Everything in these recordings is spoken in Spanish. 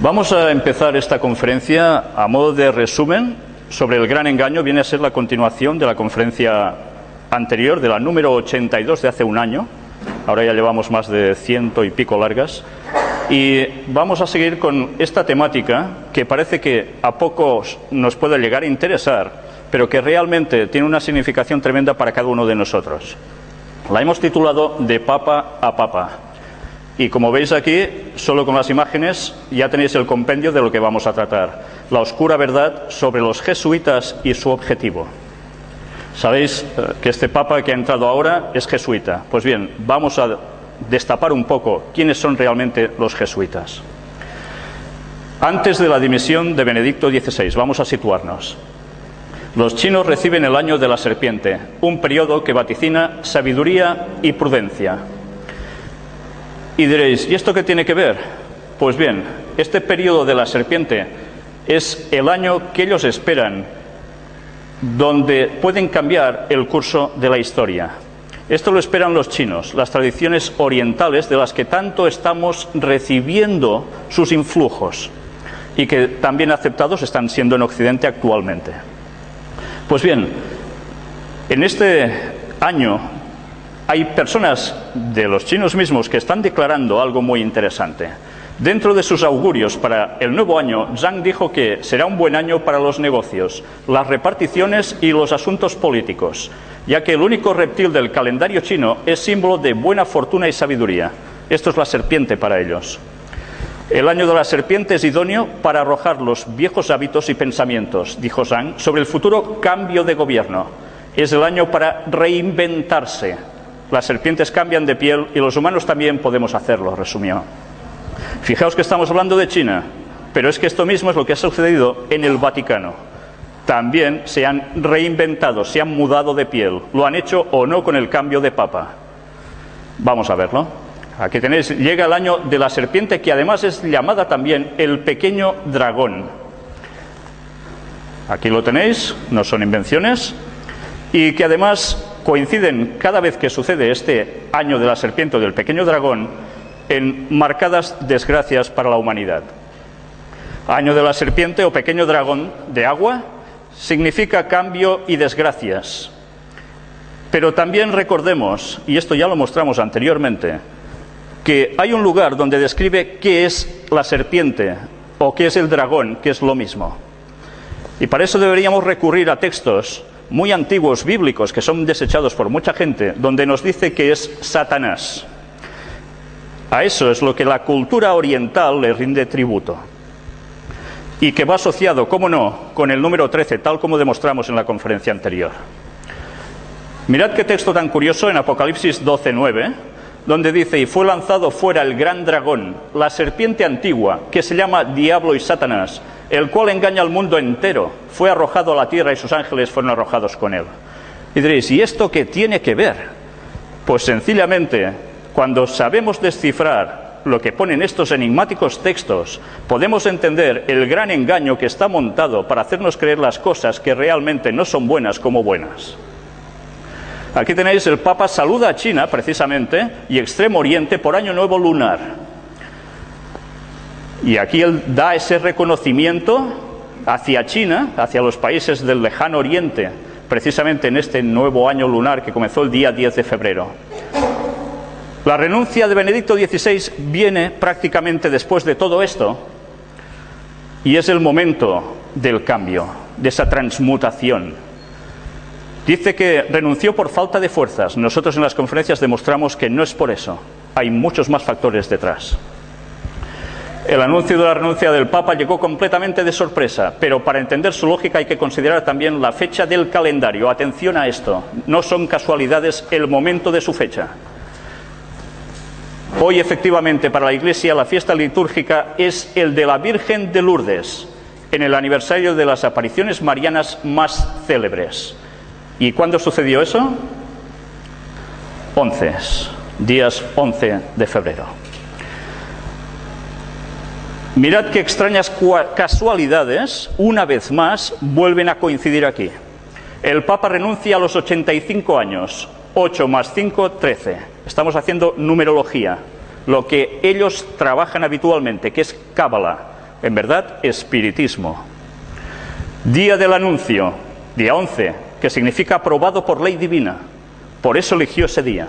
Vamos a empezar esta conferencia a modo de resumen sobre el gran engaño. Viene a ser la continuación de la conferencia anterior, de la número 82 de hace un año. Ahora ya llevamos más de 100 y pico largas. Y vamos a seguir con esta temática que parece que a pocos nos puede llegar a interesar, pero que realmente tiene una significación tremenda para cada uno de nosotros. La hemos titulado De Papa a Papa. Y como veis aquí, solo con las imágenes ya tenéis el compendio de lo que vamos a tratar. La oscura verdad sobre los jesuitas y su objetivo. Sabéis que este papa que ha entrado ahora es jesuita. Pues bien, vamos a destapar un poco quiénes son realmente los jesuitas. Antes de la dimisión de Benedicto XVI, vamos a situarnos. Los chinos reciben el año de la serpiente, un periodo que vaticina sabiduría y prudencia. Y diréis, ¿y esto qué tiene que ver? Pues bien, este periodo de la serpiente es el año que ellos esperan, donde pueden cambiar el curso de la historia. Esto lo esperan los chinos, las tradiciones orientales de las que tanto estamos recibiendo sus influjos y que también aceptados están siendo en Occidente actualmente. Pues bien, en este año hay personas de los chinos mismos que están declarando algo muy interesante. Dentro de sus augurios para el nuevo año, Zhang dijo que será un buen año para los negocios, las reparticiones y los asuntos políticos, ya que el único reptil del calendario chino es símbolo de buena fortuna y sabiduría. Esto es la serpiente para ellos. El año de la serpiente es idóneo para arrojar los viejos hábitos y pensamientos, dijo Zhang, sobre el futuro cambio de gobierno. Es el año para reinventarse. Las serpientes cambian de piel y los humanos también podemos hacerlo, resumió. Fijaos que estamos hablando de China, pero es que esto mismo es lo que ha sucedido en el Vaticano. También se han reinventado, se han mudado de piel. Lo han hecho o no con el cambio de papa. Vamos a verlo. Aquí tenéis, llega el año de la serpiente, que además es llamada también el pequeño dragón. Aquí lo tenéis, no son invenciones, y que además coinciden cada vez que sucede este año de la serpiente o del pequeño dragón en marcadas desgracias para la humanidad. Año de la serpiente o pequeño dragón de agua significa cambio y desgracias. Pero también recordemos, y esto ya lo mostramos anteriormente, que hay un lugar donde describe qué es la serpiente o qué es el dragón, que es lo mismo. Y para eso deberíamos recurrir a textos muy antiguos, bíblicos, que son desechados por mucha gente, donde nos dice que es Satanás. A eso es lo que la cultura oriental le rinde tributo. Y que va asociado, cómo no, con el número 13, tal como demostramos en la conferencia anterior. Mirad qué texto tan curioso en Apocalipsis 12:9, donde dice: y fue lanzado fuera el gran dragón, la serpiente antigua, que se llama Diablo y Satanás, el cual engaña al mundo entero. Fue arrojado a la tierra y sus ángeles fueron arrojados con él. Y diréis, ¿y esto qué tiene que ver? Pues sencillamente, cuando sabemos descifrar lo que ponen estos enigmáticos textos, podemos entender el gran engaño que está montado para hacernos creer las cosas que realmente no son buenas como buenas. Aquí tenéis, el Papa saluda a China, precisamente, y Extremo Oriente por Año Nuevo Lunar. Y aquí él da ese reconocimiento hacia China, hacia los países del lejano Oriente, precisamente en este nuevo año lunar que comenzó el día 10 de febrero. La renuncia de Benedicto XVI viene prácticamente después de todo esto, y es el momento del cambio, de esa transmutación. Dice que renunció por falta de fuerzas. Nosotros en las conferencias demostramos que no es por eso. Hay muchos más factores detrás. El anuncio de la renuncia del Papa llegó completamente de sorpresa, pero para entender su lógica hay que considerar también la fecha del calendario. Atención a esto, no son casualidades el momento de su fecha. Hoy, efectivamente, para la Iglesia la fiesta litúrgica es el de la Virgen de Lourdes, en el aniversario de las apariciones marianas más célebres. ¿Y cuándo sucedió eso? Días 11 de febrero. Mirad qué extrañas casualidades, una vez más, vuelven a coincidir aquí. El Papa renuncia a los 85 años, 8 más 5, 13. Estamos haciendo numerología, lo que ellos trabajan habitualmente, que es cábala. en verdad, espiritismo. Día del anuncio, día 11, que significa aprobado por ley divina. Por eso eligió ese día.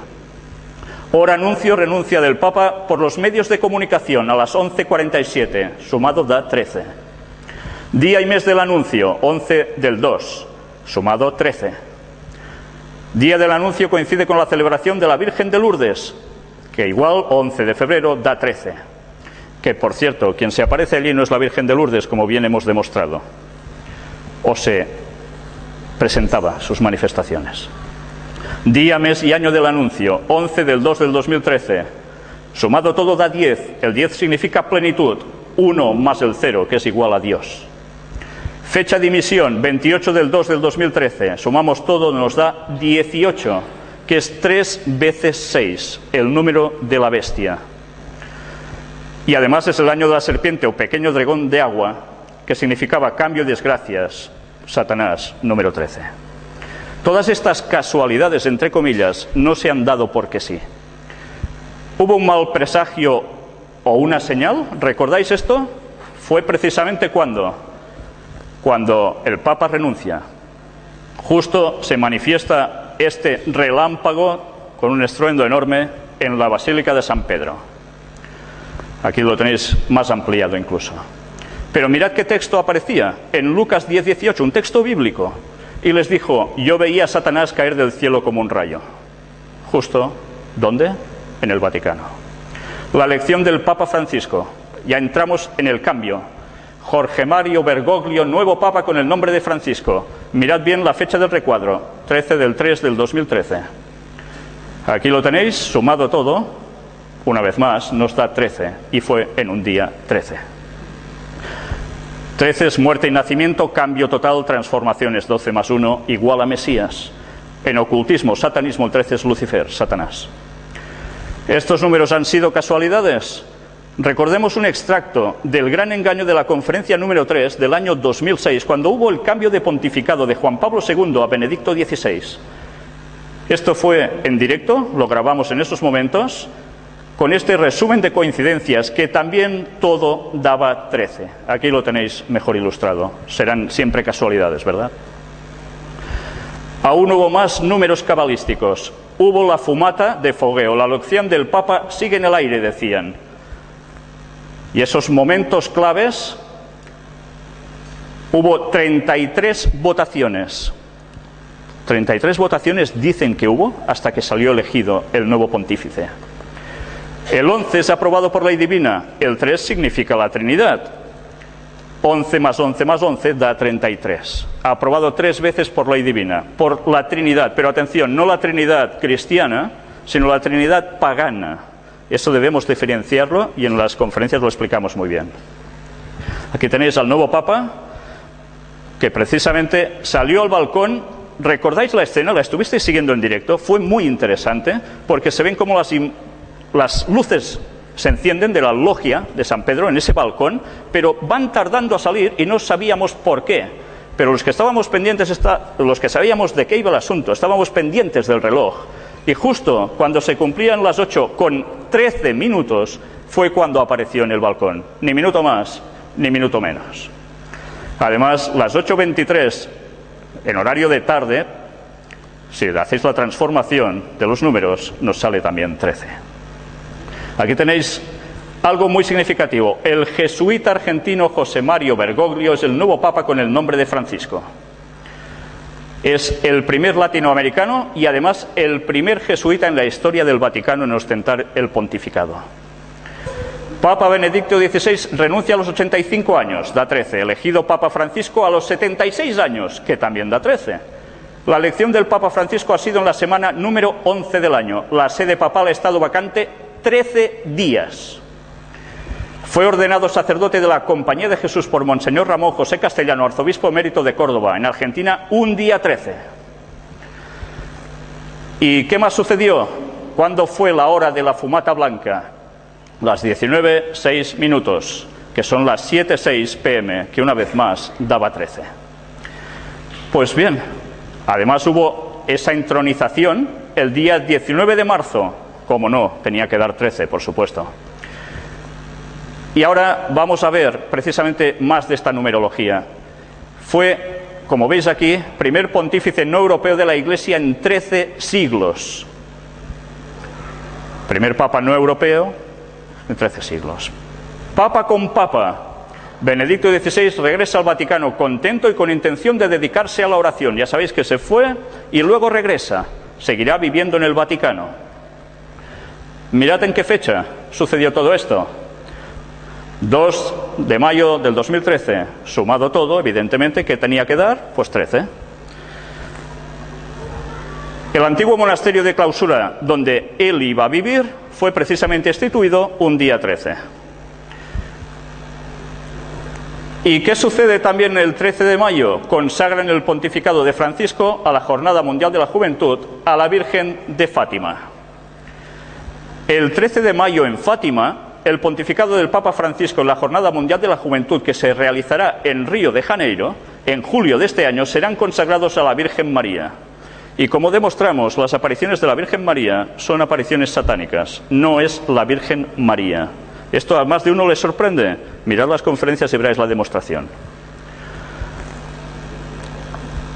Hora anuncio, renuncia del Papa por los medios de comunicación a las 11:47, sumado da 13. Día y mes del anuncio, 11 del 2, sumado 13. Día del anuncio coincide con la celebración de la Virgen de Lourdes, que igual 11 de febrero da 13. Que, por cierto, quien se aparece allí no es la Virgen de Lourdes, como bien hemos demostrado. O se presentaba sus manifestaciones. Día, mes y año del anuncio, 11 del 2 del 2013. Sumado todo da 10. El 10 significa plenitud. 1 más el 0, que es igual a Dios. Fecha de emisión, 28 del 2 del 2013. Sumamos todo, nos da 18, que es 3 veces 6, el número de la bestia. Y además es el año de la serpiente o pequeño dragón de agua, que significaba cambio y desgracias. Satanás, número 13. Todas estas casualidades, entre comillas, no se han dado porque sí. ¿Hubo un mal presagio o una señal? ¿Recordáis esto? Fue precisamente cuando el Papa renuncia. Justo se manifiesta este relámpago con un estruendo enorme en la Basílica de San Pedro. Aquí lo tenéis más ampliado incluso. Pero mirad qué texto aparecía en Lucas 10:18, un texto bíblico. Y les dijo: yo veía a Satanás caer del cielo como un rayo. Justo, ¿dónde? En el Vaticano. La elección del Papa Francisco. Ya entramos en el cambio. Jorge Mario Bergoglio, nuevo Papa con el nombre de Francisco. Mirad bien la fecha del recuadro, 13 del 3 del 2013. Aquí lo tenéis, sumado todo, una vez más, nos da 13, y fue en un día 13. 13 es muerte y nacimiento, cambio total, transformaciones, 12 más 1 igual a Mesías. En ocultismo, satanismo, el 13 es Lucifer, Satanás. ¿Estos números han sido casualidades? Recordemos un extracto del gran engaño de la conferencia número 3 del año 2006, cuando hubo el cambio de pontificado de Juan Pablo II a Benedicto XVI. Esto fue en directo, lo grabamos en estos momentos, con este resumen de coincidencias que también todo daba 13. Aquí lo tenéis mejor ilustrado. Serán siempre casualidades, ¿verdad? Aún hubo más números cabalísticos. Hubo la fumata de fogueo. La elección del Papa sigue en el aire, decían. Y esos momentos claves, hubo 33 votaciones. 33 votaciones dicen que hubo hasta que salió elegido el nuevo pontífice. El 11 es aprobado por ley divina, el 3 significa la Trinidad. 11 más 11 más 11 da 33. Aprobado 3 veces por ley divina, por la Trinidad. Pero atención, no la Trinidad cristiana, sino la Trinidad pagana. Eso debemos diferenciarlo y en las conferencias lo explicamos muy bien. Aquí tenéis al nuevo Papa, que precisamente salió al balcón. ¿Recordáis la escena? ¿La estuvisteis siguiendo en directo? Fue muy interesante porque se ven como las luces se encienden de la logia de San Pedro en ese balcón, pero van tardando a salir y no sabíamos por qué. Pero los que estábamos pendientes, los que sabíamos de qué iba el asunto, estábamos pendientes del reloj. Y justo cuando se cumplían las 8 con 13 minutos fue cuando apareció en el balcón. Ni minuto más, ni minuto menos. Además, las 8:23, en horario de tarde, si hacéis la transformación de los números, nos sale también 13. Aquí tenéis algo muy significativo. El jesuita argentino José Mario Bergoglio es el nuevo Papa con el nombre de Francisco. Es el primer latinoamericano y además el primer jesuita en la historia del Vaticano en ostentar el pontificado. Papa Benedicto XVI renuncia a los 85 años, da 13. Elegido Papa Francisco a los 76 años, que también da 13. La elección del Papa Francisco ha sido en la semana número 11 del año. La sede papal ha estado vacante 13 días. Fue ordenado sacerdote de la Compañía de Jesús por Monseñor Ramón José Castellano, arzobispo emérito de Córdoba, en Argentina, un día 13. ¿Y qué más sucedió? ¿Cuándo fue la hora de la fumata blanca? Las 19:06, que son las 7:06 p.m., que una vez más daba 13. Pues bien, además hubo esa intronización el día 19 de marzo, como no, tenía que dar 13, por supuesto. Y ahora vamos a ver precisamente más de esta numerología. Fue, como veis aquí, primer pontífice no europeo de la Iglesia en 13 siglos. Primer papa no europeo en 13 siglos. Papa con papa. Benedicto XVI regresa al Vaticano contento y con intención de dedicarse a la oración. Ya sabéis que se fue y luego regresa. Seguirá viviendo en el Vaticano. Mirad en qué fecha sucedió todo esto. 2 de mayo del 2013, sumado todo, evidentemente, ¿qué tenía que dar? Pues 13. El antiguo monasterio de clausura, donde él iba a vivir, fue precisamente instituido un día 13. ¿Y qué sucede también el 13 de mayo? Consagran el pontificado de Francisco a la Jornada Mundial de la Juventud a la Virgen de Fátima. El 13 de mayo en Fátima, el pontificado del Papa Francisco en la Jornada Mundial de la Juventud, que se realizará en Río de Janeiro, en julio de este año, serán consagrados a la Virgen María. Y como demostramos, las apariciones de la Virgen María son apariciones satánicas, no es la Virgen María. ¿Esto a más de uno les sorprende? Mirad las conferencias y veréis la demostración.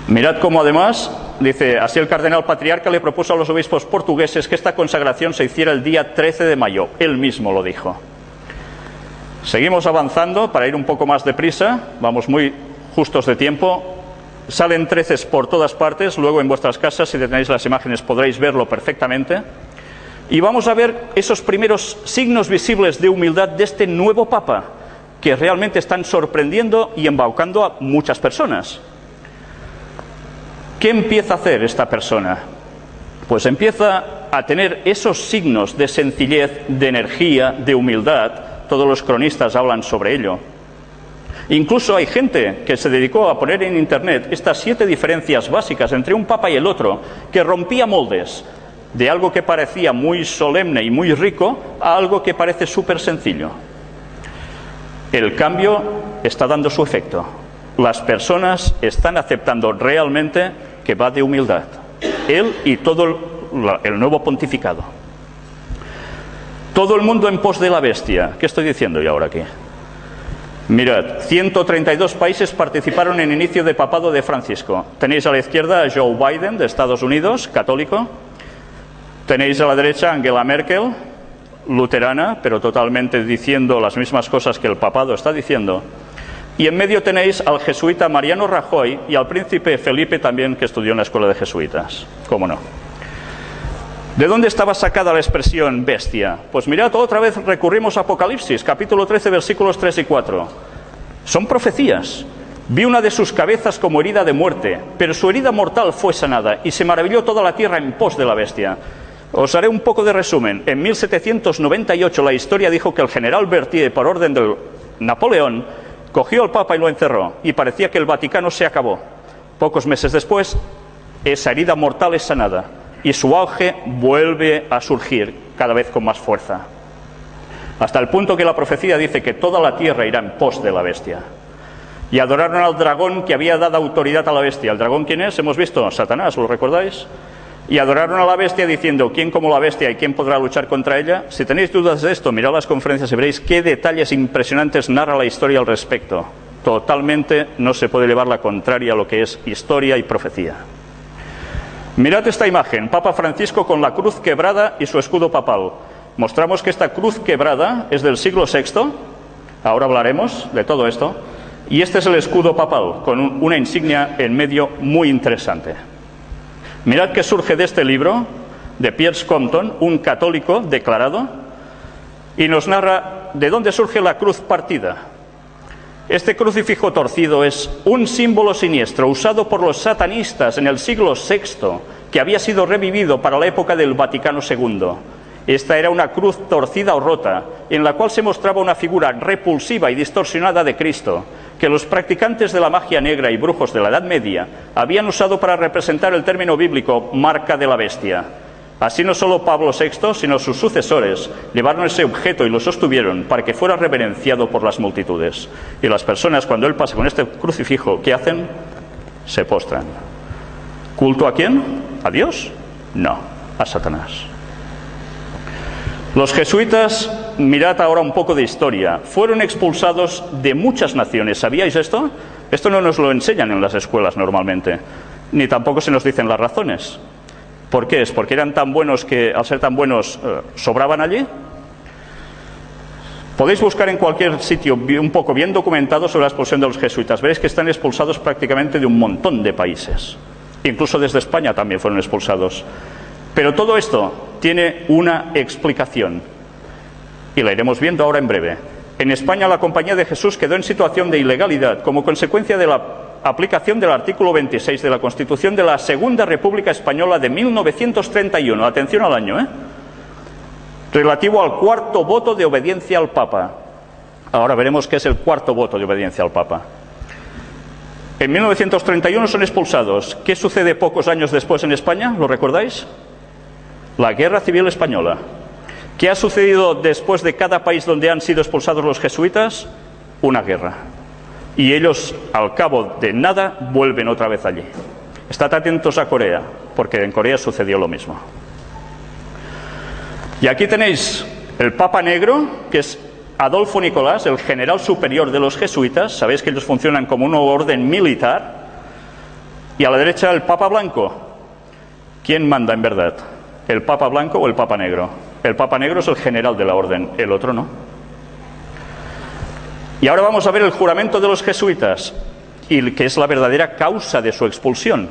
Mirad cómo además, dice, así el cardenal patriarca le propuso a los obispos portugueses que esta consagración se hiciera el día 13 de mayo. Él mismo lo dijo. Seguimos avanzando para ir un poco más deprisa, vamos muy justos de tiempo. Salen 13 por todas partes, luego en vuestras casas, si tenéis las imágenes, podréis verlo perfectamente. Y vamos a ver esos primeros signos visibles de humildad de este nuevo Papa, que realmente están sorprendiendo y embaucando a muchas personas. ¿Qué empieza a hacer esta persona? Pues empieza a tener esos signos de sencillez, de energía, de humildad. Todos los cronistas hablan sobre ello. Incluso hay gente que se dedicó a poner en internet estas 7 diferencias básicas entre un papa y el otro, que rompía moldes de algo que parecía muy solemne y muy rico a algo que parece súper sencillo. El cambio está dando su efecto. Las personas están aceptando realmente que va de humildad. Él y todo el nuevo pontificado. Todo el mundo en pos de la bestia. ¿Qué estoy diciendo yo ahora aquí? Mirad, 132 países participaron en el inicio de papado de Francisco. Tenéis a la izquierda a Joe Biden, de Estados Unidos, católico. Tenéis a la derecha a Angela Merkel, luterana, pero totalmente diciendo las mismas cosas que el papado está diciendo. Y en medio tenéis al jesuita Mariano Rajoy y al príncipe Felipe también, que estudió en la escuela de jesuitas. ¿Cómo no? ¿De dónde estaba sacada la expresión bestia? Pues mirad, otra vez recurrimos a Apocalipsis, capítulo 13, versículos 3 y 4. Son profecías. Vi una de sus cabezas como herida de muerte, pero su herida mortal fue sanada, y se maravilló toda la tierra en pos de la bestia. Os haré un poco de resumen. En 1798 la historia dijo que el general Berthier, por orden de Napoleón, cogió al Papa y lo encerró, y parecía que el Vaticano se acabó. Pocos meses después, esa herida mortal es sanada, y su auge vuelve a surgir cada vez con más fuerza. Hasta el punto que la profecía dice que toda la tierra irá en pos de la bestia. Y adoraron al dragón que había dado autoridad a la bestia. ¿El dragón quién es? Hemos visto, Satanás, ¿lo recordáis? Y adoraron a la bestia diciendo, ¿quién como la bestia y quién podrá luchar contra ella? Si tenéis dudas de esto, mirad las conferencias y veréis qué detalles impresionantes narra la historia al respecto. Totalmente no se puede llevar la contraria a lo que es historia y profecía. Mirad esta imagen, Papa Francisco con la cruz quebrada y su escudo papal. Mostramos que esta cruz quebrada es del siglo VI, ahora hablaremos de todo esto, y este es el escudo papal, con una insignia en medio muy interesante. Mirad que surge de este libro, de Piers Compton, un católico declarado, y nos narra de dónde surge la cruz partida. Este crucifijo torcido es un símbolo siniestro usado por los satanistas en el siglo VI, que había sido revivido para la época del Vaticano II. Esta era una cruz torcida o rota, en la cual se mostraba una figura repulsiva y distorsionada de Cristo, que los practicantes de la magia negra y brujos de la Edad Media habían usado para representar el término bíblico marca de la bestia. Así no solo Pablo VI, sino sus sucesores llevaron ese objeto y lo sostuvieron para que fuera reverenciado por las multitudes. Y las personas, cuando él pasa con este crucifijo, ¿qué hacen? Se postran. ¿Culto a quién? ¿A Dios? No, a Satanás. Los jesuitas mirad ahora un poco de historia. Fueron expulsados de muchas naciones. ¿Sabíais esto? Esto no nos lo enseñan en las escuelas normalmente, ni tampoco se nos dicen las razones. ¿Por qué es? ¿Porque eran tan buenos que, al ser tan buenos, sobraban allí? Podéis buscar en cualquier sitio un poco bien documentado sobre la expulsión de los jesuitas. Veréis que están expulsados prácticamente de un montón de países. Incluso desde España también fueron expulsados. Pero todo esto tiene una explicación. Y la iremos viendo ahora en breve. En España la Compañía de Jesús quedó en situación de ilegalidad como consecuencia de la aplicación del artículo 26 de la Constitución de la Segunda República Española de 1931. Atención al año, relativo al cuarto voto de obediencia al Papa. Ahora veremos qué es el cuarto voto de obediencia al Papa. En 1931 son expulsados. ¿Qué sucede pocos años después en España? ¿Lo recordáis? La Guerra Civil Española. ¿Qué ha sucedido después de cada país donde han sido expulsados los jesuitas? Una guerra. Y ellos, al cabo de nada, vuelven otra vez allí. Estad atentos a Corea, porque en Corea sucedió lo mismo. Y aquí tenéis el Papa Negro, que es Adolfo Nicolás, el general superior de los jesuitas. Sabéis que ellos funcionan como una orden militar. Y a la derecha el Papa Blanco. ¿Quién manda en verdad? ¿El Papa Blanco o el Papa Negro? El Papa Negro es el general de la orden, el otro no. Y ahora vamos a ver el juramento de los jesuitas, y que es la verdadera causa de su expulsión.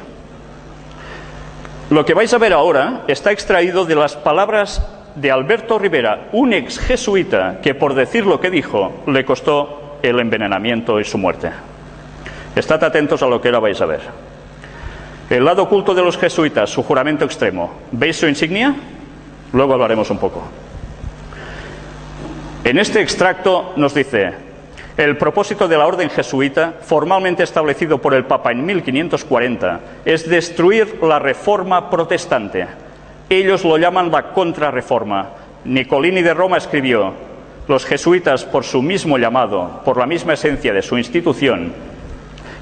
Lo que vais a ver ahora está extraído de las palabras de Alberto Rivera, un ex jesuita que, por decir lo que dijo, le costó el envenenamiento y su muerte. Estad atentos a lo que ahora vais a ver. El lado oculto de los jesuitas, su juramento extremo. ¿Veis su insignia? Luego hablaremos un poco. En este extracto nos dice: el propósito de la orden jesuita, formalmente establecido por el Papa en 1540, es destruir la reforma protestante. Ellos lo llaman la contrarreforma. Nicolini de Roma escribió: los jesuitas, por su mismo llamado, por la misma esencia de su institución,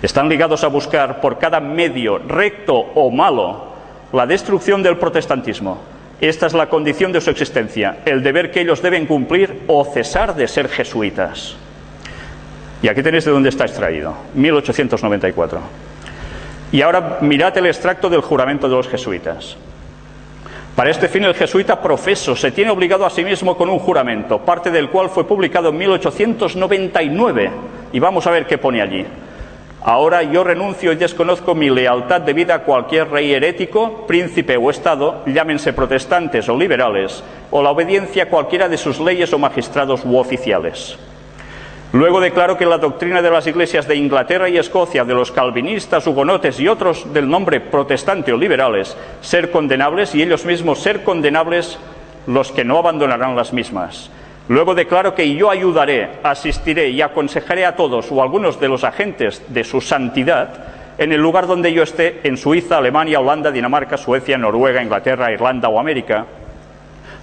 están ligados a buscar por cada medio, recto o malo, la destrucción del protestantismo. Esta es la condición de su existencia, el deber que ellos deben cumplir o cesar de ser jesuitas. Y aquí tenéis de dónde está extraído, 1894. Y ahora mirad el extracto del juramento de los jesuitas. Para este fin el jesuita profeso se tiene obligado a sí mismo con un juramento, parte del cual fue publicado en 1899. Y vamos a ver qué pone allí. Ahora yo renuncio y desconozco mi lealtad debida a cualquier rey herético, príncipe o estado, llámense protestantes o liberales, o la obediencia a cualquiera de sus leyes o magistrados u oficiales. Luego declaro que la doctrina de las iglesias de Inglaterra y Escocia, de los calvinistas, hugonotes y otros del nombre protestante o liberales, ser condenables, y ellos mismos ser condenables los que no abandonarán las mismas. Luego declaro que yo ayudaré, asistiré y aconsejaré a todos o a algunos de los agentes de su santidad en el lugar donde yo esté, en Suiza, Alemania, Holanda, Dinamarca, Suecia, Noruega, Inglaterra, Irlanda o América,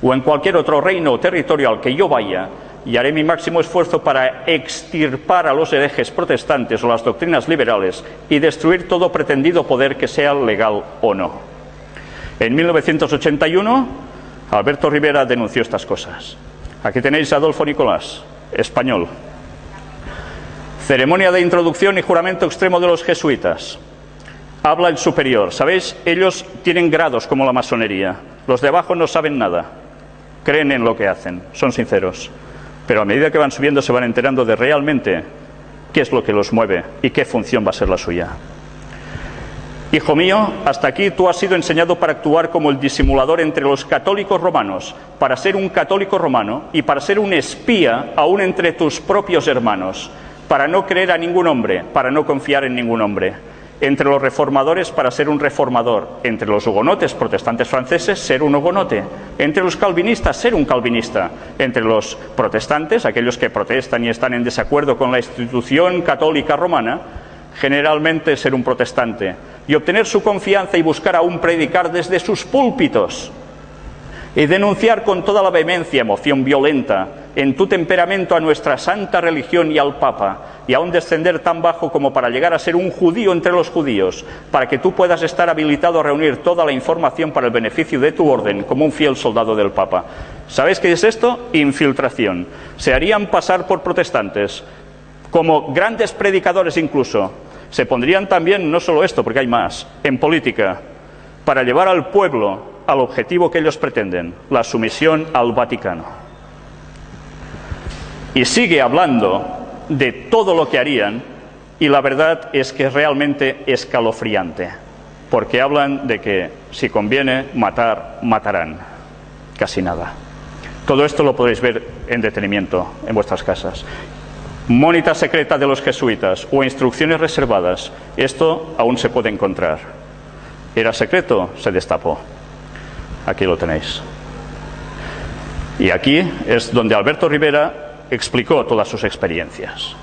o en cualquier otro reino o territorio al que yo vaya, y haré mi máximo esfuerzo para extirpar a los herejes protestantes o las doctrinas liberales y destruir todo pretendido poder, que sea legal o no. En 1981, Alberto Rivera denunció estas cosas. Aquí tenéis a Adolfo Nicolás, español. Ceremonia de introducción y juramento extremo de los jesuitas. Habla el superior. ¿Sabéis? Ellos tienen grados como la masonería. Los de abajo no saben nada. Creen en lo que hacen, son sinceros. Pero a medida que van subiendo se van enterando de realmente qué es lo que los mueve y qué función va a ser la suya. Hijo mío, hasta aquí tú has sido enseñado para actuar como el disimulador entre los católicos romanos, para ser un católico romano y para ser un espía aún entre tus propios hermanos, para no creer a ningún hombre, para no confiar en ningún hombre. Entre los reformadores, para ser un reformador. Entre los hugonotes protestantes franceses, ser un hugonote. Entre los calvinistas, ser un calvinista. Entre los protestantes, aquellos que protestan y están en desacuerdo con la institución católica romana, generalmente ser un protestante. Y obtener su confianza y buscar aún predicar desde sus púlpitos. Y denunciar con toda la vehemencia, emoción violenta, en tu temperamento a nuestra santa religión y al Papa, y aún descender tan bajo como para llegar a ser un judío entre los judíos, para que tú puedas estar habilitado a reunir toda la información para el beneficio de tu orden como un fiel soldado del Papa. ¿Sabéis qué es esto? Infiltración. Se harían pasar por protestantes, como grandes predicadores incluso. Se pondrían también, no solo esto, porque hay más, en política, para llevar al pueblo al objetivo que ellos pretenden, la sumisión al Vaticano. Y sigue hablando de todo lo que harían, y la verdad es que es realmente escalofriante, porque hablan de que si conviene matar, matarán. Casi nada. Todo esto lo podréis ver en detenimiento en vuestras casas. Mónita secreta de los jesuitas o instrucciones reservadas, esto aún se puede encontrar. ¿Era secreto? Se destapó. Aquí lo tenéis. Y aquí es donde Alberto Rivera explicó todas sus experiencias.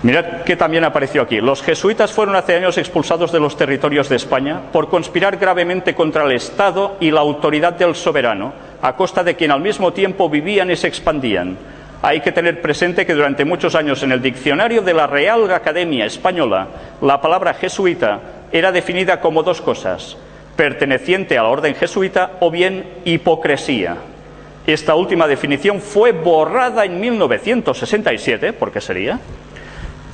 Mirad que también apareció aquí. Los jesuitas fueron hace años expulsados de los territorios de España por conspirar gravemente contra el Estado y la autoridad del soberano, a costa de quien al mismo tiempo vivían y se expandían. Hay que tener presente que durante muchos años en el diccionario de la Real Academia Española, la palabra jesuita era definida como dos cosas: perteneciente a la orden jesuita o bien hipocresía. Esta última definición fue borrada en 1967, ¿por qué sería?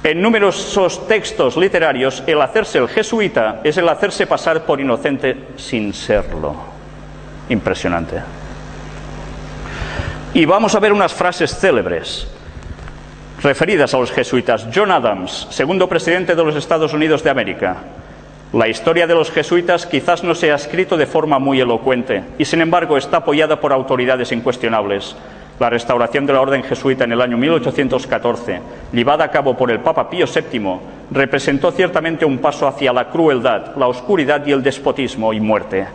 En numerosos textos literarios, el hacerse el jesuita es el hacerse pasar por inocente sin serlo. Impresionante. Y vamos a ver unas frases célebres referidas a los jesuitas. John Adams, segundo presidente de los Estados Unidos de América. La historia de los jesuitas quizás no se ha escrito de forma muy elocuente y sin embargo está apoyada por autoridades incuestionables. La restauración de la orden jesuita en el año 1814, llevada a cabo por el Papa Pío VII, representó ciertamente un paso hacia la crueldad, la oscuridad y el despotismo y muerte.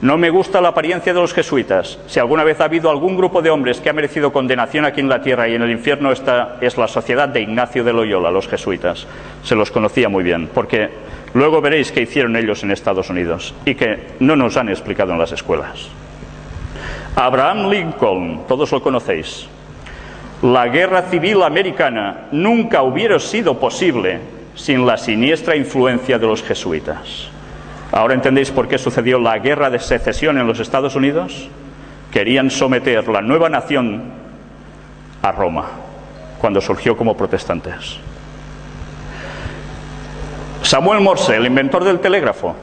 No me gusta la apariencia de los jesuitas. Si alguna vez ha habido algún grupo de hombres que ha merecido condenación aquí en la tierra y en el infierno, esta es la sociedad de Ignacio de Loyola, los jesuitas. Se los conocía muy bien, porque luego veréis qué hicieron ellos en Estados Unidos y que no nos han explicado en las escuelas. Abraham Lincoln, todos lo conocéis. La guerra civil americana nunca hubiera sido posible sin la siniestra influencia de los jesuitas. ¿Ahora entendéis por qué sucedió la guerra de secesión en los Estados Unidos? Querían someter la nueva nación a Roma, cuando surgió como protestantes. Samuel Morse, el inventor del telégrafo.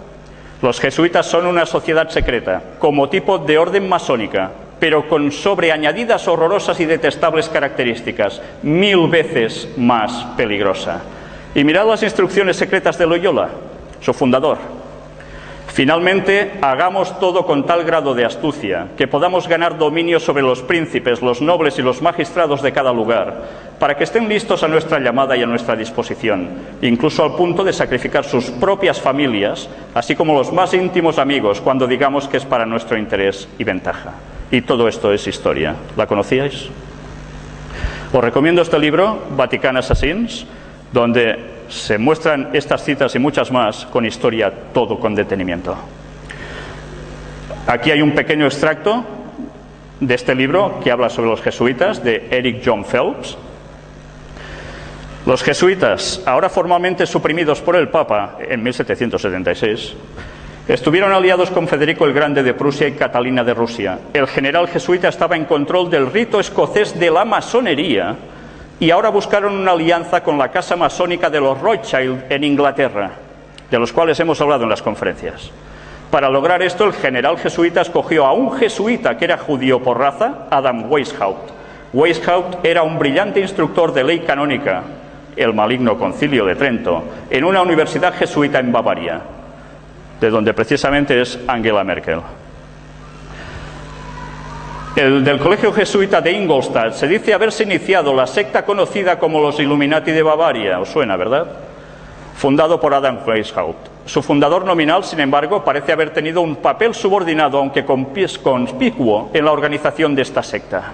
Los jesuitas son una sociedad secreta, como tipo de orden masónica, pero con sobreañadidas horrorosas y detestables características, 1000 veces más peligrosa. Y mirad las instrucciones secretas de Loyola, su fundador. Finalmente, hagamos todo con tal grado de astucia que podamos ganar dominio sobre los príncipes, los nobles y los magistrados de cada lugar, para que estén listos a nuestra llamada y a nuestra disposición, incluso al punto de sacrificar sus propias familias, así como los más íntimos amigos, cuando digamos que es para nuestro interés y ventaja. Y todo esto es historia. ¿La conocíais? Os recomiendo este libro, Vatican Assassins, donde se muestran estas citas y muchas más con historia, todo con detenimiento. Aquí hay un pequeño extracto de este libro que habla sobre los jesuitas, de Eric John Phelps. Los jesuitas, ahora formalmente suprimidos por el Papa en 1776, estuvieron aliados con Federico el Grande de Prusia y Catalina de Rusia. El general jesuita estaba en control del rito escocés de la masonería y ahora buscaron una alianza con la casa masónica de los Rothschild en Inglaterra, de los cuales hemos hablado en las conferencias. Para lograr esto, el general jesuita escogió a un jesuita que era judío por raza, Adam Weishaupt. Weishaupt era un brillante instructor de ley canónica, el maligno Concilio de Trento, en una universidad jesuita en Bavaria, de donde precisamente es Angela Merkel. El del colegio jesuita de Ingolstadt se dice haberse iniciado la secta conocida como los Illuminati de Bavaria. ¿Os suena, verdad? Fundado por Adam Weishaupt. Su fundador nominal, sin embargo, parece haber tenido un papel subordinado, aunque conspicuo, en la organización de esta secta.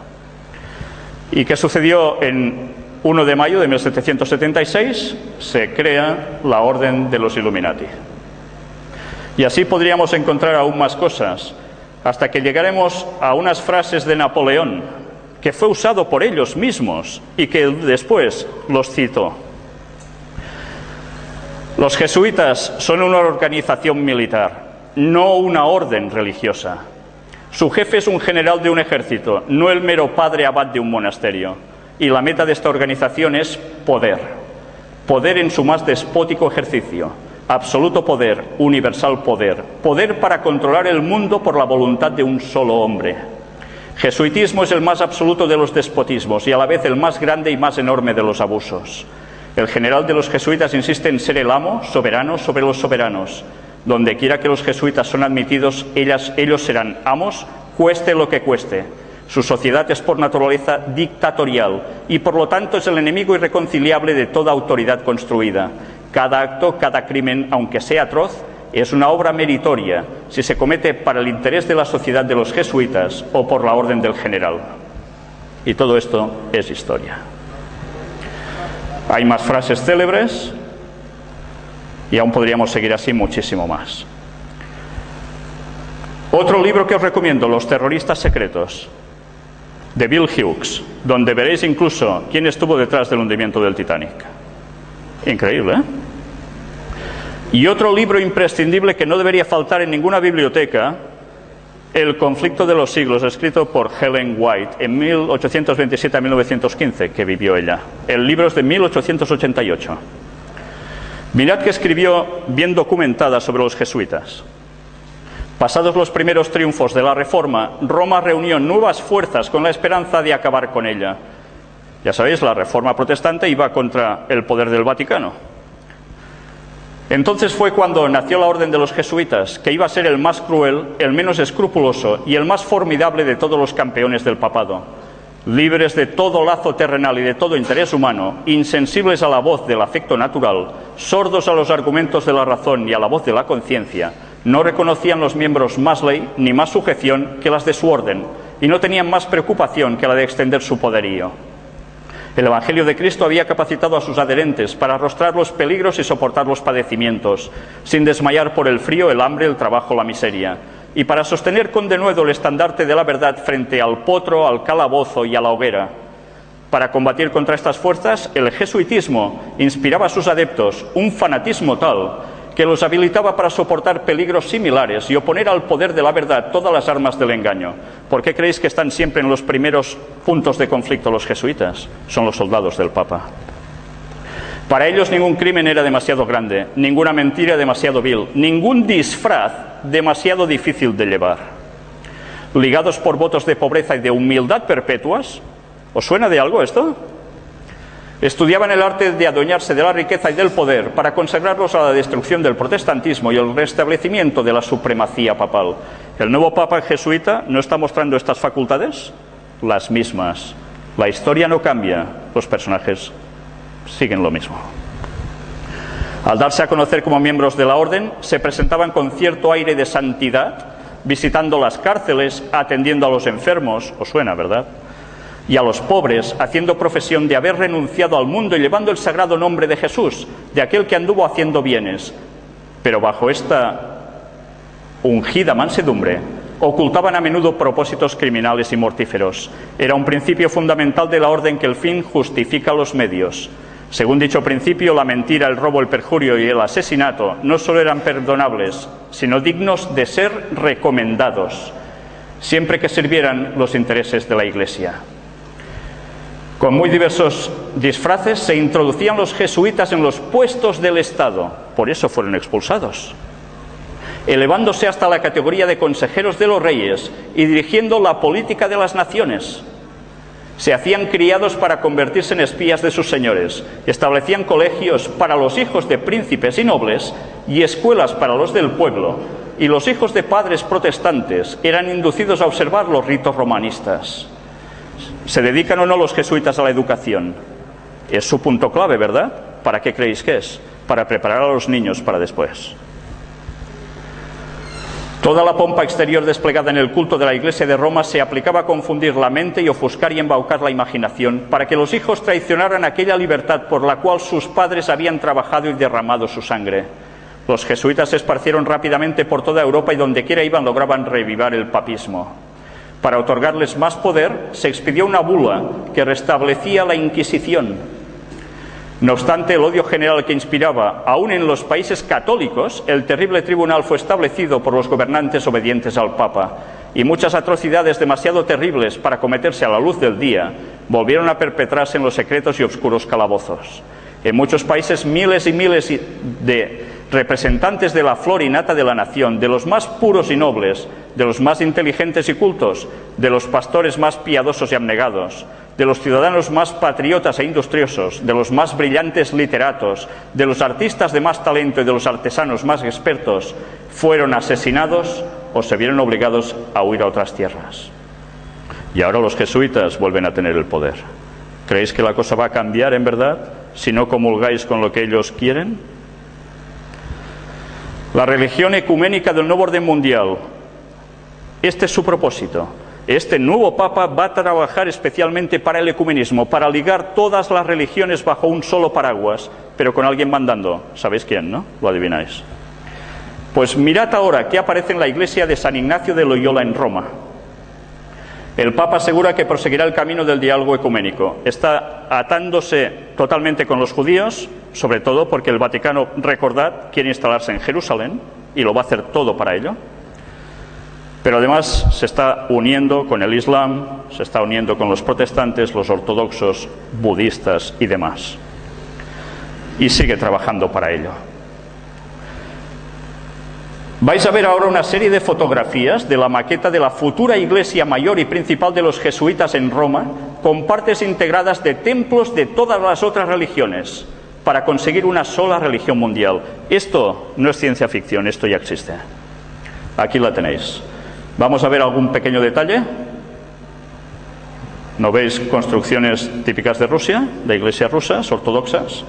¿Y qué sucedió? En 1 de mayo de 1776 se crea la Orden de los Illuminati. Y así podríamos encontrar aún más cosas, hasta que llegaremos a unas frases de Napoleón, que fue usado por ellos mismos y que después los citó. Los jesuitas son una organización militar, no una orden religiosa. Su jefe es un general de un ejército, no el mero padre abad de un monasterio. Y la meta de esta organización es poder. Poder en su más despótico ejercicio. Absoluto poder, universal poder. Poder para controlar el mundo por la voluntad de un solo hombre. Jesuitismo es el más absoluto de los despotismos y a la vez el más grande y más enorme de los abusos. El general de los jesuitas insiste en ser el amo, soberano sobre los soberanos. Donde quiera que los jesuitas son admitidos, ellos serán amos, cueste lo que cueste. Su sociedad es por naturaleza dictatorial y por lo tanto es el enemigo irreconciliable de toda autoridad construida. Cada acto, cada crimen, aunque sea atroz, es una obra meritoria si se comete para el interés de la sociedad de los jesuitas o por la orden del general. Y todo esto es historia. Hay más frases célebres y aún podríamos seguir así muchísimo más. Otro libro que os recomiendo, Los terroristas secretos, de Bill Hughes, donde veréis incluso quién estuvo detrás del hundimiento del Titanic. Increíble, ¿eh? Y otro libro imprescindible que no debería faltar en ninguna biblioteca, El conflicto de los siglos, escrito por Ellen White en 1827 a 1915, que vivió ella. El libro es de 1888. Mirad que escribió bien documentada sobre los jesuitas. Pasados los primeros triunfos de la Reforma, Roma reunió nuevas fuerzas con la esperanza de acabar con ella. Ya sabéis, la Reforma protestante iba contra el poder del Vaticano. Entonces fue cuando nació la orden de los jesuitas, que iba a ser el más cruel, el menos escrupuloso y el más formidable de todos los campeones del papado. Libres de todo lazo terrenal y de todo interés humano, insensibles a la voz del afecto natural, sordos a los argumentos de la razón y a la voz de la conciencia, no reconocían los miembros más ley ni más sujeción que las de su orden, y no tenían más preocupación que la de extender su poderío. El Evangelio de Cristo había capacitado a sus adherentes para arrostrar los peligros y soportar los padecimientos, sin desmayar por el frío, el hambre, el trabajo, la miseria, y para sostener con denuedo el estandarte de la verdad frente al potro, al calabozo y a la hoguera. Para combatir contra estas fuerzas, el jesuitismo inspiraba a sus adeptos un fanatismo tal que los habilitaba para soportar peligros similares y oponer al poder de la verdad todas las armas del engaño. ¿Por qué creéis que están siempre en los primeros puntos de conflicto los jesuitas? Son los soldados del Papa. Para ellos ningún crimen era demasiado grande, ninguna mentira demasiado vil, ningún disfraz demasiado difícil de llevar. Ligados por votos de pobreza y de humildad perpetuas, ¿os suena de algo esto? Estudiaban el arte de adueñarse de la riqueza y del poder para consagrarlos a la destrucción del protestantismo y el restablecimiento de la supremacía papal. ¿El nuevo papa jesuita no está mostrando estas facultades? Las mismas. La historia no cambia, los personajes siguen lo mismo. Al darse a conocer como miembros de la orden, se presentaban con cierto aire de santidad, visitando las cárceles, atendiendo a los enfermos, os suena, ¿verdad?, y a los pobres, haciendo profesión de haber renunciado al mundo y llevando el sagrado nombre de Jesús, de aquel que anduvo haciendo bienes. Pero bajo esta ungida mansedumbre, ocultaban a menudo propósitos criminales y mortíferos. Era un principio fundamental de la orden que el fin justifica los medios. Según dicho principio, la mentira, el robo, el perjurio y el asesinato no solo eran perdonables, sino dignos de ser recomendados, siempre que sirvieran los intereses de la Iglesia. Con muy diversos disfraces se introducían los jesuitas en los puestos del Estado, por eso fueron expulsados, elevándose hasta la categoría de consejeros de los reyes y dirigiendo la política de las naciones. Se hacían criados para convertirse en espías de sus señores, establecían colegios para los hijos de príncipes y nobles y escuelas para los del pueblo, y los hijos de padres protestantes eran inducidos a observar los ritos romanistas. ¿Se dedican o no los jesuitas a la educación? Es su punto clave, ¿verdad? ¿Para qué creéis que es? Para preparar a los niños para después. Toda la pompa exterior desplegada en el culto de la Iglesia de Roma se aplicaba a confundir la mente y ofuscar y embaucar la imaginación para que los hijos traicionaran aquella libertad por la cual sus padres habían trabajado y derramado su sangre. Los jesuitas se esparcieron rápidamente por toda Europa y donde quiera iban lograban revivar el papismo. Para otorgarles más poder, se expidió una bula que restablecía la Inquisición. No obstante, el odio general que inspiraba, aún en los países católicos, el terrible tribunal fue establecido por los gobernantes obedientes al Papa, y muchas atrocidades demasiado terribles para cometerse a la luz del día volvieron a perpetrarse en los secretos y oscuros calabozos. En muchos países, miles y miles de representantes de la flor y nata de la nación, de los más puros y nobles, de los más inteligentes y cultos, de los pastores más piadosos y abnegados, de los ciudadanos más patriotas e industriosos, de los más brillantes literatos, de los artistas de más talento y de los artesanos más expertos, fueron asesinados o se vieron obligados a huir a otras tierras. Y ahora los jesuitas vuelven a tener el poder. ¿Creéis que la cosa va a cambiar en verdad si no comulgáis con lo que ellos quieren? La religión ecuménica del nuevo orden mundial, este es su propósito. Este nuevo Papa va a trabajar especialmente para el ecumenismo, para ligar todas las religiones bajo un solo paraguas, pero con alguien mandando. ¿Sabéis quién, no? Lo adivináis. Pues mirad ahora qué aparece en la iglesia de San Ignacio de Loyola en Roma. El Papa asegura que proseguirá el camino del diálogo ecuménico. Está atándose totalmente con los judíos, sobre todo porque el Vaticano, recordad, quiere instalarse en Jerusalén y lo va a hacer todo para ello. Pero además se está uniendo con el Islam, se está uniendo con los protestantes, los ortodoxos, budistas y demás. Y sigue trabajando para ello. Vais a ver ahora una serie de fotografías de la maqueta de la futura iglesia mayor y principal de los jesuitas en Roma, con partes integradas de templos de todas las otras religiones, para conseguir una sola religión mundial. Esto no es ciencia ficción, esto ya existe. Aquí la tenéis. Vamos a ver algún pequeño detalle. ¿No veis construcciones típicas de Rusia, de iglesias rusas, ortodoxas?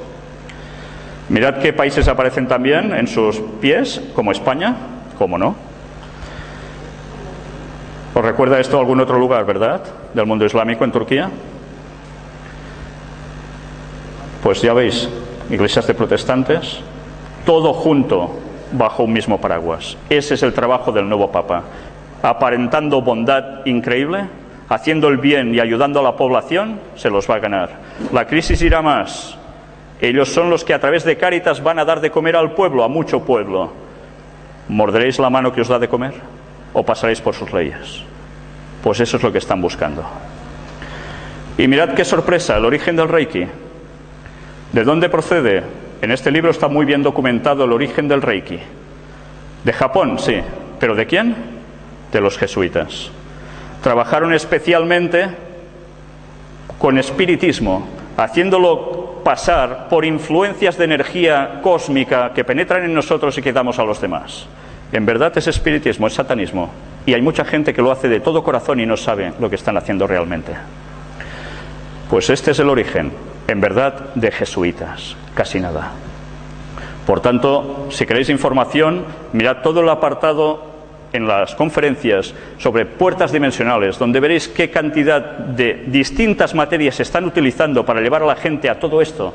Mirad qué países aparecen también en sus pies, como España, ¿cómo no? ¿Os recuerda esto a algún otro lugar, verdad? Del mundo islámico, en Turquía. Pues ya veis, iglesias de protestantes, todo junto bajo un mismo paraguas. Ese es el trabajo del nuevo Papa. Aparentando bondad increíble, haciendo el bien y ayudando a la población, se los va a ganar. La crisis irá más. Ellos son los que a través de Cáritas van a dar de comer al pueblo, a mucho pueblo. ¿Morderéis la mano que os da de comer o pasaréis por sus leyes? Pues eso es lo que están buscando. Y mirad qué sorpresa, el origen del Reiki. ¿De dónde procede? En este libro está muy bien documentado el origen del Reiki. De Japón, sí. ¿Pero de quién? De los jesuitas. Trabajaron especialmente con espiritismo, haciéndolo pasar por influencias de energía cósmica que penetran en nosotros y que damos a los demás. En verdad es espiritismo, es satanismo. Y hay mucha gente que lo hace de todo corazón y no sabe lo que están haciendo realmente. Pues este es el origen, en verdad, de jesuitas. Casi nada. Por tanto, si queréis información, mirad todo el apartado en las conferencias sobre puertas dimensionales, donde veréis qué cantidad de distintas materias se están utilizando para llevar a la gente a todo esto,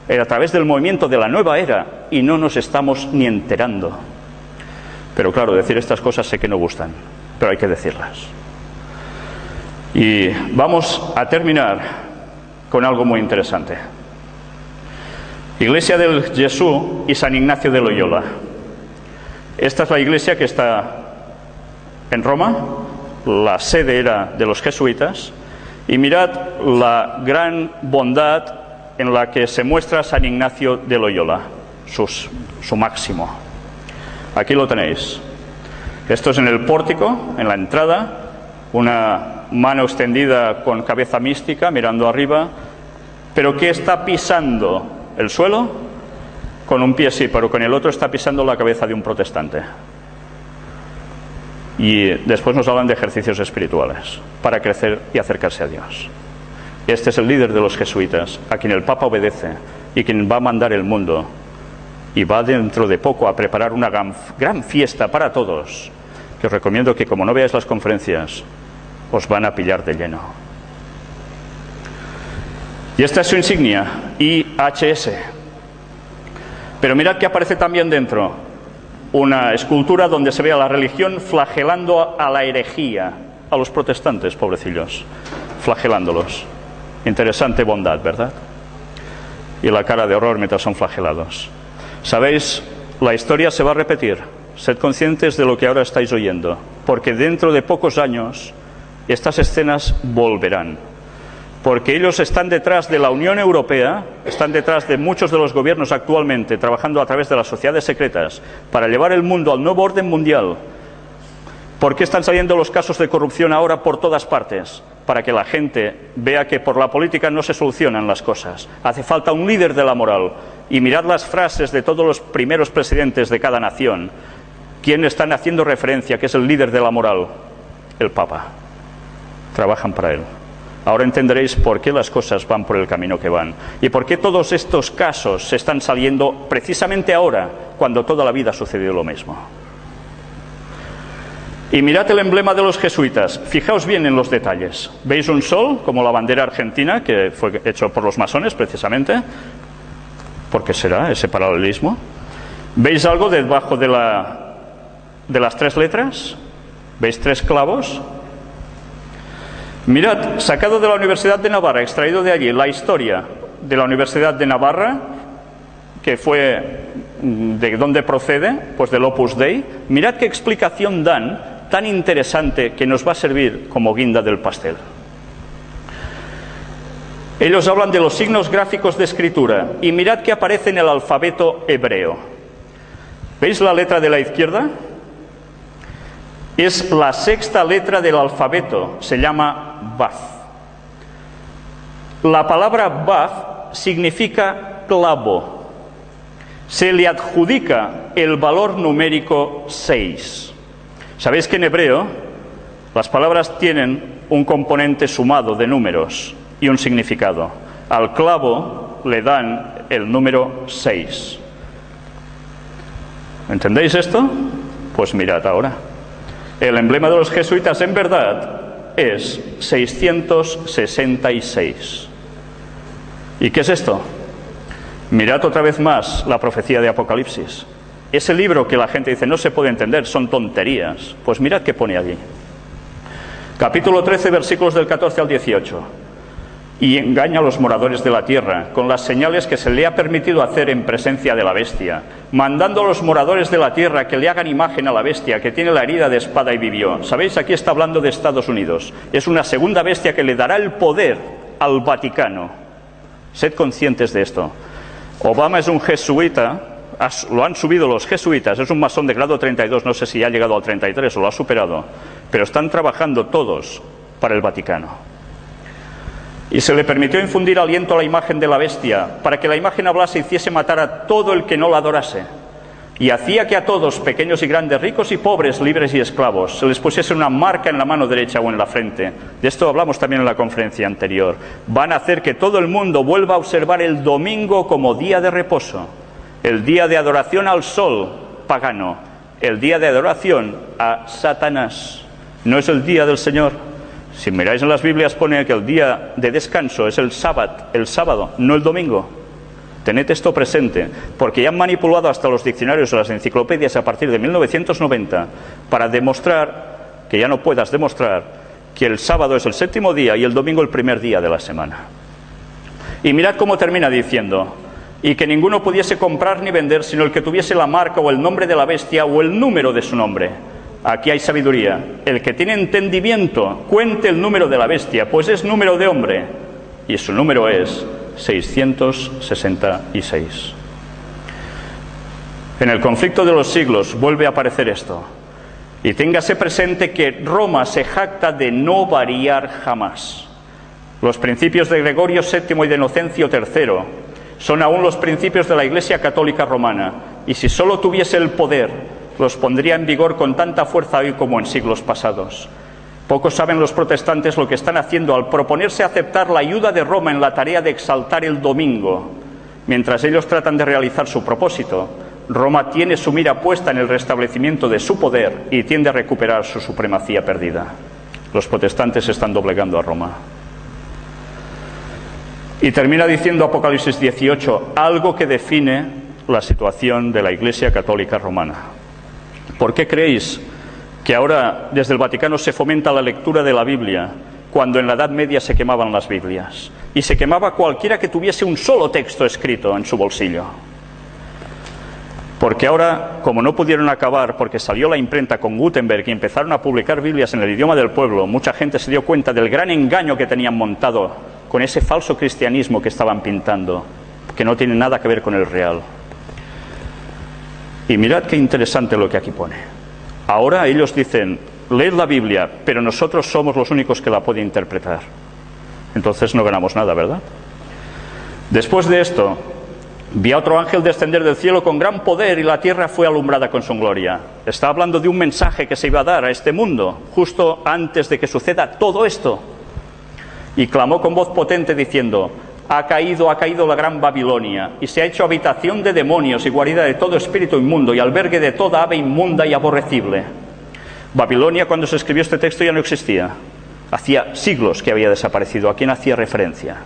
a través del movimiento de la nueva era, y no nos estamos ni enterando. Pero claro, decir estas cosas sé que no gustan, pero hay que decirlas. Y vamos a terminar con algo muy interesante. Iglesia del Jesús y San Ignacio de Loyola. Esta es la iglesia que está en Roma, la sede era de los jesuitas, y mirad la gran bondad en la que se muestra San Ignacio de Loyola, su máximo. Aquí lo tenéis. Esto es en el pórtico, en la entrada, una mano extendida con cabeza mística, mirando arriba, pero ¿qué está pisando? ¿El suelo? Con un pie sí, pero con el otro está pisando la cabeza de un protestante. Y después nos hablan de ejercicios espirituales para crecer y acercarse a Dios. Este es el líder de los jesuitas, a quien el Papa obedece y quien va a mandar el mundo, y va dentro de poco a preparar una gran fiesta para todos, que os recomiendo que, como no veáis las conferencias, os van a pillar de lleno. Y esta es su insignia, IHS. Pero mirad que aparece también dentro una escultura donde se ve a la religión flagelando a la herejía, a los protestantes, pobrecillos, flagelándolos. Interesante bondad, ¿verdad? y la cara de horror mientras son flagelados. ¿Sabéis? La historia se va a repetir. Sed conscientes de lo que ahora estáis oyendo, porque dentro de pocos años estas escenas volverán. Porque ellos están detrás de la Unión Europea, están detrás de muchos de los gobiernos actualmente, trabajando a través de las sociedades secretas, para llevar el mundo al nuevo orden mundial. ¿Por qué están saliendo los casos de corrupción ahora por todas partes? Para que la gente vea que por la política no se solucionan las cosas. Hace falta un líder de la moral. Y mirad las frases de todos los primeros presidentes de cada nación. ¿Quién están haciendo referencia que es el líder de la moral? El Papa. Trabajan para él. Ahora entenderéis por qué las cosas van por el camino que van. Y por qué todos estos casos se están saliendo precisamente ahora, cuando toda la vida ha sucedido lo mismo. Y mirad el emblema de los jesuitas. Fijaos bien en los detalles. ¿Veis un sol, como la bandera argentina, que fue hecho por los masones precisamente? ¿Por qué será ese paralelismo? ¿Veis algo debajo de las tres letras? ¿Veis tres clavos? Mirad, sacado de la Universidad de Navarra, extraído de allí, la historia de la Universidad de Navarra, que fue de dónde procede, pues del Opus Dei. Mirad qué explicación dan, tan interesante, que nos va a servir como guinda del pastel. Ellos hablan de los signos gráficos de escritura, y mirad que aparece en el alfabeto hebreo. ¿Veis la letra de la izquierda? Es la sexta letra del alfabeto, se llama Vav. La palabra Vav significa clavo. Se le adjudica el valor numérico 6. Sabéis que en hebreo las palabras tienen un componente sumado de números y un significado. Al clavo le dan el número 6. ¿Entendéis esto? Pues mirad ahora. El emblema de los jesuitas en verdad es 666. ¿Y qué es esto? Mirad otra vez más la profecía de Apocalipsis. Ese libro que la gente dice no se puede entender, son tonterías. Pues mirad qué pone allí. Capítulo 13, versículos del 14 al 18. Y engaña a los moradores de la tierra con las señales que se le ha permitido hacer en presencia de la bestia, mandando a los moradores de la tierra que le hagan imagen a la bestia que tiene la herida de espada y vivió. ¿Sabéis? Aquí está hablando de Estados Unidos. Es una segunda bestia que le dará el poder al Vaticano. Sed conscientes de esto. Obama es un jesuita, lo han subido los jesuitas, es un masón de grado 32, no sé si ha llegado al 33 o lo ha superado, pero están trabajando todos para el Vaticano. Y se le permitió infundir aliento a la imagen de la bestia, para que la imagen hablase y hiciese matar a todo el que no la adorase. Y hacía que a todos, pequeños y grandes, ricos y pobres, libres y esclavos, se les pusiese una marca en la mano derecha o en la frente. De esto hablamos también en la conferencia anterior. Van a hacer que todo el mundo vuelva a observar el domingo como día de reposo, el día de adoración al sol pagano, el día de adoración a Satanás. No es el día del Señor. Si miráis en las Biblias pone que el día de descanso es el sábado, no el domingo. Tened esto presente, porque ya han manipulado hasta los diccionarios o las enciclopedias a partir de 1990 para demostrar, que ya no puedas demostrar, que el sábado es el séptimo día y el domingo el primer día de la semana. Y mirad cómo termina diciendo, y que ninguno pudiese comprar ni vender sino el que tuviese la marca o el nombre de la bestia o el número de su nombre. Aquí hay sabiduría. El que tiene entendimiento, cuente el número de la bestia, pues es número de hombre, y su número es 666. En el conflicto de los siglos vuelve a aparecer esto. Y téngase presente que Roma se jacta de no variar jamás. Los principios de Gregorio VII y de Inocencio III son aún los principios de la Iglesia Católica Romana, y si solo tuviese el poder, los pondría en vigor con tanta fuerza hoy como en siglos pasados. Pocos saben los protestantes lo que están haciendo al proponerse aceptar la ayuda de Roma en la tarea de exaltar el domingo. Mientras ellos tratan de realizar su propósito, Roma tiene su mira puesta en el restablecimiento de su poder y tiende a recuperar su supremacía perdida. Los protestantes están doblegando a Roma. Y termina diciendo Apocalipsis 18, algo que define la situación de la Iglesia Católica Romana. ¿Por qué creéis que ahora desde el Vaticano se fomenta la lectura de la Biblia cuando en la Edad Media se quemaban las Biblias. Y se quemaba cualquiera que tuviese un solo texto escrito en su bolsillo. Porque ahora, como no pudieron acabar, porque salió la imprenta con Gutenberg y empezaron a publicar Biblias en el idioma del pueblo, mucha gente se dio cuenta del gran engaño que tenían montado con ese falso cristianismo que estaban pintando, que no tiene nada que ver con el real. Y mirad qué interesante lo que aquí pone. Ahora ellos dicen, leed la Biblia, pero nosotros somos los únicos que la pueden interpretar. Entonces no ganamos nada, ¿verdad? Después de esto, vi a otro ángel descender del cielo con gran poder y la tierra fue alumbrada con su gloria. Está hablando de un mensaje que se iba a dar a este mundo, justo antes de que suceda todo esto. Y clamó con voz potente diciendo, ha caído la gran Babilonia, y se ha hecho habitación de demonios y guarida de todo espíritu inmundo y albergue de toda ave inmunda y aborrecible. Babilonia, cuando se escribió este texto, ya no existía. Hacía siglos que había desaparecido. ¿A quién hacía referencia?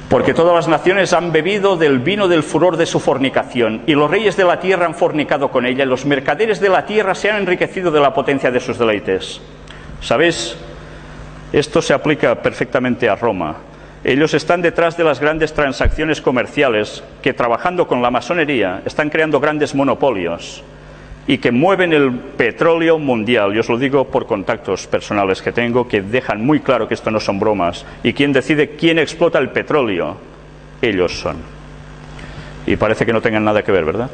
Porque todas las naciones han bebido del vino del furor de su fornicación, y los reyes de la tierra han fornicado con ella, y los mercaderes de la tierra se han enriquecido de la potencia de sus deleites. ¿Sabéis? Esto se aplica perfectamente a Roma. Ellos están detrás de las grandes transacciones comerciales que, trabajando con la masonería, están creando grandes monopolios y que mueven el petróleo mundial. Yo os lo digo por contactos personales que tengo, que dejan muy claro que esto no son bromas. ¿Y quién decide quién explota el petróleo? Ellos son. Y parece que no tengan nada que ver, ¿verdad?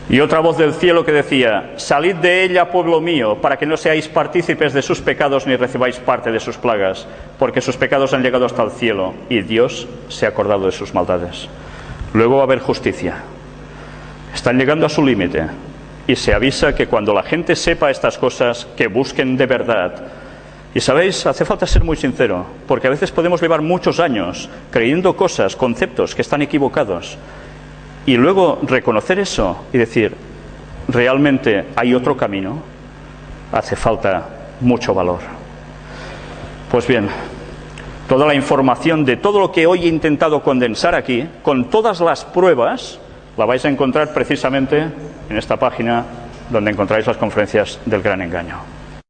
Y otra voz del cielo que decía, salid de ella, pueblo mío, para que no seáis partícipes de sus pecados ni recibáis parte de sus plagas, porque sus pecados han llegado hasta el cielo, y Dios se ha acordado de sus maldades. Luego va a haber justicia. Están llegando a su límite, y se avisa que cuando la gente sepa estas cosas, que busquen de verdad. Y sabéis, hace falta ser muy sincero, porque a veces podemos llevar muchos años creyendo cosas, conceptos que están equivocados, y luego reconocer eso y decir, realmente hay otro camino. Hace falta mucho valor. Pues bien, toda la información de todo lo que hoy he intentado condensar aquí, con todas las pruebas, la vais a encontrar precisamente en esta página donde encontráis las conferencias del Gran Engaño.